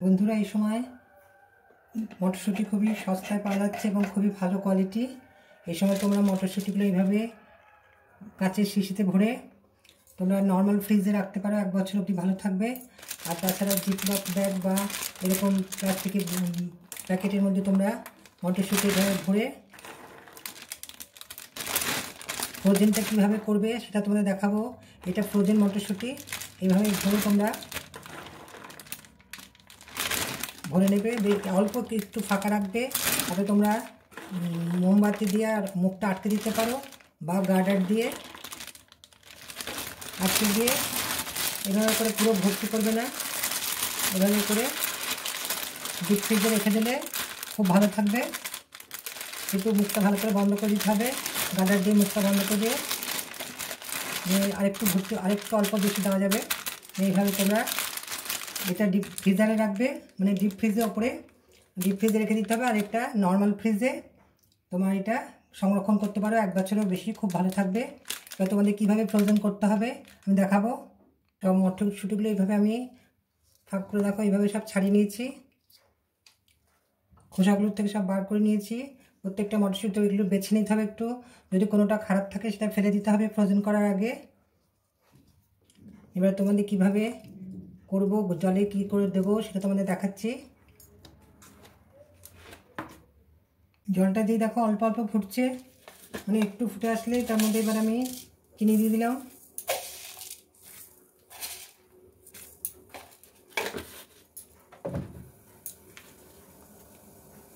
বন্ধুরা, এই সময় মটরশুঁটি খুবই সস্তায় পাওয়া যাচ্ছে এবং খুবই ভালো কোয়ালিটি। এই সময় তোমরা মটরশুঁটিগুলো এইভাবে কাঁচের শিশিতে ভরে তোমরা নর্মাল ফ্রিজে রাখতে পারো, 1 বছর অবধি ভালো থাকবে। আর তাছাড়া জিপলক ব্যাগ বা এরকম প্লাস্টিকের প্যাকেটের মধ্যে তোমরা মটরশুঁটি এভাবে ভরে ফ্রোজেনটা কীভাবে করবে সেটা তোমাদের দেখাবো। এটা ফ্রোজেন মটরশুঁটি, এইভাবে ভরে তোমরা ভরে নেবে। অল্প একটু ফাঁকা রাখবে, তাতে তোমরা মোমবাতি দিয়ে আর মুখটা আটকে দিতে পারো বা গার্ডার দিয়ে আটকে দিয়ে এভাবে করে পুরো ভর্তি করবে না, এভাবে করে ডিপ ফ্রিজে রেখে দিলে খুব ভালো থাকবে। কিন্তু মুখটা ভালো করে বন্ধ করে দিতে হবে, গার্ডার দিয়ে মুখটা বন্ধ করে দিয়ে আরেকটু ভর্তি, আরেকটু অল্প বেশি দেওয়া যাবে। এইভাবে তোমরা এটা ডিপ ফ্রিজারে রাখবে, মানে ডিপ ফ্রিজের ওপরে ডিপ ফ্রিজে রেখে দিতে হবে। আর একটা নর্মাল ফ্রিজে তোমার এটা সংরক্ষণ করতে পারো 1 বছরেরও বেশি, খুব ভালো থাকবে। এবার তোমাদের কীভাবে ফ্রোজেন করতে হবে আমি দেখাবো। তো মটরশুঁটিগুলো এইভাবে আমি ফাঁক করে দেখো, এইভাবে সব ছাড়িয়ে নিয়েছি, খোসাগুলোর থেকে সব বার করে নিয়েছি। প্রত্যেকটা মটরশুঁটি এগুলো বেছে নিতে হবে একটু, যদি কোনোটা খারাপ থাকে সেটা ফেলে দিতে হবে ফ্রোজেন করার আগে। এবার তোমাদের কীভাবে করব, জলে কী করে দেবো সেটা তোমাদের দেখাচ্ছি। জলটা দিয়ে দেখো অল্প অল্প ফুটছে, মানে একটু ফুটে আসলেই তার মধ্যে এবার আমি চিনি দিয়ে দিলাম।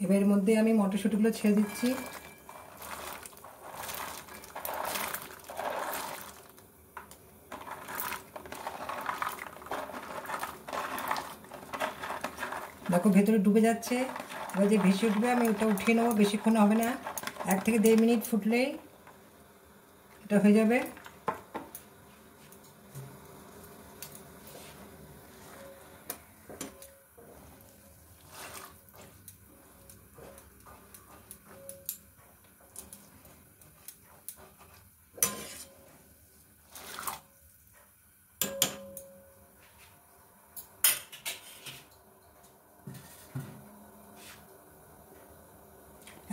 এবার এর মধ্যে আমি মটরশুঁটিগুলো ছেড়ে দিচ্ছি। দেখো ভেতরে ডুবে যাচ্ছে, এবার যে ভেসে উঠবে আমি ওটা উঠিয়ে নেবো। বেশিক্ষণ হবে না, 1 থেকে 1.5 মিনিট ফুটলেই এটা হয়ে যাবে।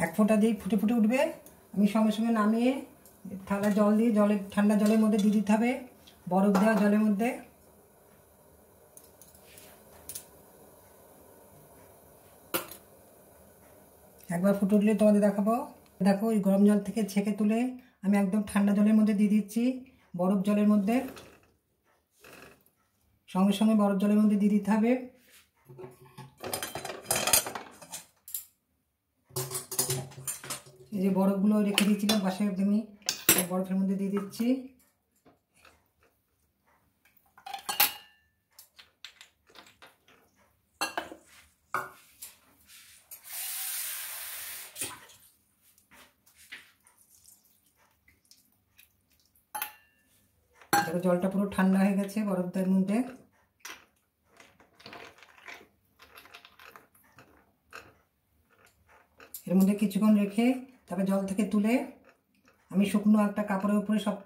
এক ফোঁটা দিয়ে ফুটে ফুটে উঠবে, আমি সঙ্গে সঙ্গে নামিয়ে ঠান্ডা জল দিয়ে ঠান্ডা জলের মধ্যে দিয়ে দিতে হবে, বরফ দেওয়া জলের মধ্যে। একবার ফুটে উঠলে তোমাদের দেখাবো। দেখো ওই গরম জল থেকে ছেঁকে তুলে আমি একদম ঠান্ডা জলের মধ্যে দিয়ে দিচ্ছি, বরফ জলের মধ্যে। সঙ্গে সঙ্গে বরফ জলের মধ্যে দিয়ে দিতে হবে। এই যে বরফগুলো রেখে দিয়েছিলাম পাশে, একদমই বরফের মধ্যে দিয়ে দিচ্ছি। দেখো জলটা পুরো ঠান্ডা হয়ে গেছে বরফের মধ্যে। এর মধ্যে কিছুক্ষণ রেখে তারপরে জল থেকে তুলে আমি শুকনো একটা কাপড়ের উপরে সব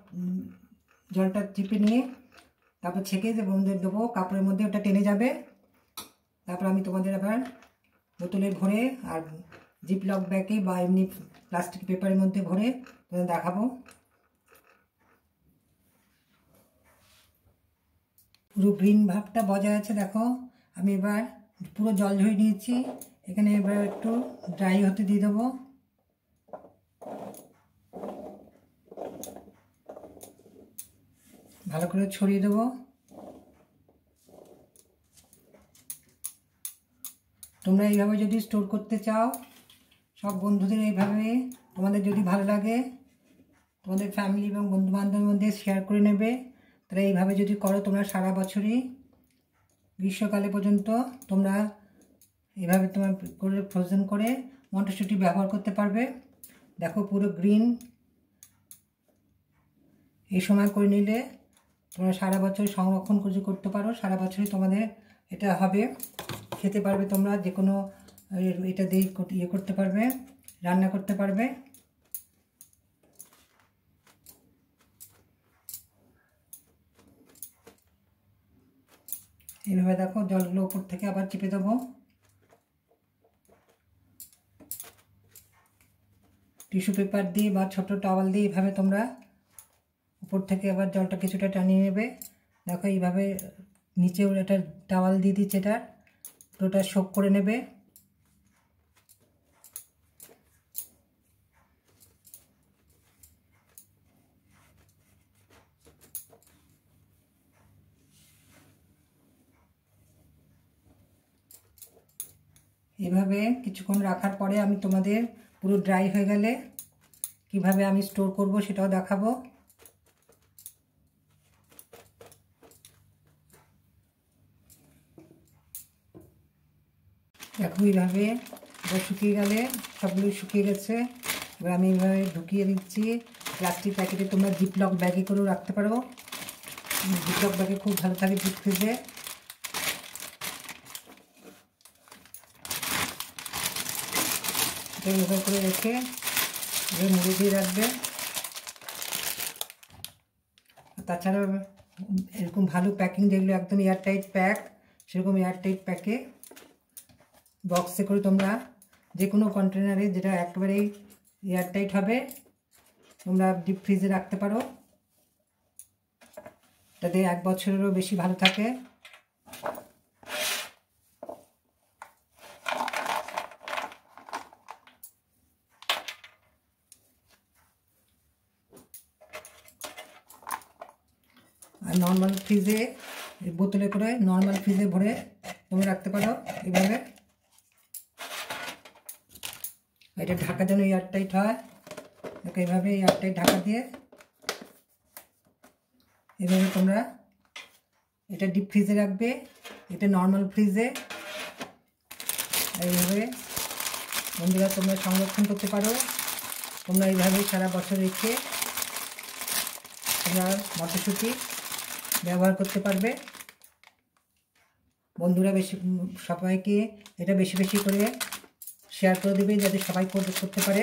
জলটা চিপে নিয়ে তারপর ছেঁকে দেবো কাপড়ের মধ্যে, ওটা টেনে যাবে। তারপর আমি তোমাদের আবার বোতলে ভরে আর জিপলক ব্যাগে বা এমনি প্লাস্টিক পেপারের মধ্যে ভরে তোমাদের দেখাবো। পুরো গ্রিন ভাবটা বজায় আছে। দেখো আমি এবার পুরো জল ঝরিয়ে নিয়েছি, এখানে এবার একটু ড্রাই হতে দিয়ে দেবো। ভালো করে ছড়িয়ে দেবো। তোমরা এইভাবে যদি স্টোর করতে চাও, সব বন্ধুদের এইভাবে, তোমাদের যদি ভালো লাগে তোমাদের ফ্যামিলি এবং বন্ধু বান্ধবের মধ্যে শেয়ার করে নেবে। তাহলে এইভাবে যদি করো তোমরা সারা বছরই, গ্রীষ্মকালে পর্যন্ত তোমরা এভাবে তোমার করে ফ্রোজেন করে মটরশুঁটি ব্যবহার করতে পারবে। দেখো পুরো গ্রিন, এই সময় করে নিলে তোমরা সারা বছর সংরক্ষণ করতে পারো, সারা বছরই তোমাদের এটা হবে, খেতে পারবে তোমরা। যে কোনো এটা দিয়ে ইয়ে করতে পারবে, রান্না করতে পারবে। এইভাবে দেখো জলগুলো উপর থেকে আবার চিপে দেবো। টিস্যু পেপার দিয়ে বা ছোট টাওয়াল দিয়ে এইভাবে তোমরা উপর থেকে আবার জলটা কিছুটা টানিয়ে নেবে। দেখো এইভাবে নিচেও একটা টাওয়াল দিয়ে দিচ্ছে, এটা পুরোটা সোক করে নেবে। এইভাবে কিছুক্ষণ রাখার পরে আমি তোমাদের পুরো ড্রাই হয়ে গেলে কিভাবে আমি স্টোর করব সেটাও দেখাবো। দেখো এইভাবে শুকিয়ে গেলে, সবগুলো শুকিয়ে গেছে। এবার আমি এইভাবে ঢুকিয়ে দিচ্ছি প্লাস্টিক প্যাকেটে। তোমরা জিপলক ব্যাগে করেও রাখতে পারো, জিপলক ব্যাগে খুব ভালো থাকে ডিপ ফ্রিজে। এইভাবে করে রেখে মুড়ে দিয়ে রাখবে। তাছাড়া এরকম ভালো প্যাকিং, যেগুলো একদম এয়ারটাইট প্যাক, সেরকম এয়ারটাইট প্যাকে বক্সে করে তোমরা যে কোনো কন্টেনারে, যেটা একেবারেই এয়ারটাইট হবে, তোমরা ডিপ ফ্রিজে রাখতে পারো। তাতে 1 বছরেরও বেশি ভালো থাকে। আর নর্মাল ফ্রিজে, বোতলে করে নর্মাল ফ্রিজে ভরে তোমরা রাখতে পারো এইভাবে। এটা ঢাকা যেন এয়ারটাইট হয়। দেখো এইভাবে এয়ারটাইট ঢাকা দিয়ে এভাবে তোমরা এটা ডিপ ফ্রিজে রাখবে, এটা নর্মাল ফ্রিজে। এইভাবে বন্ধুরা তোমরা সংরক্ষণ করতে পারো। তোমরা এইভাবে সারা বছর রেখে তোমরা মটরশুঁটি ব্যবহার করতে পারবে। বন্ধুরা সবাইকে এটা বেশি বেশি করে শেয়ার করে দেবে, যাতে সবাই করতে পারে।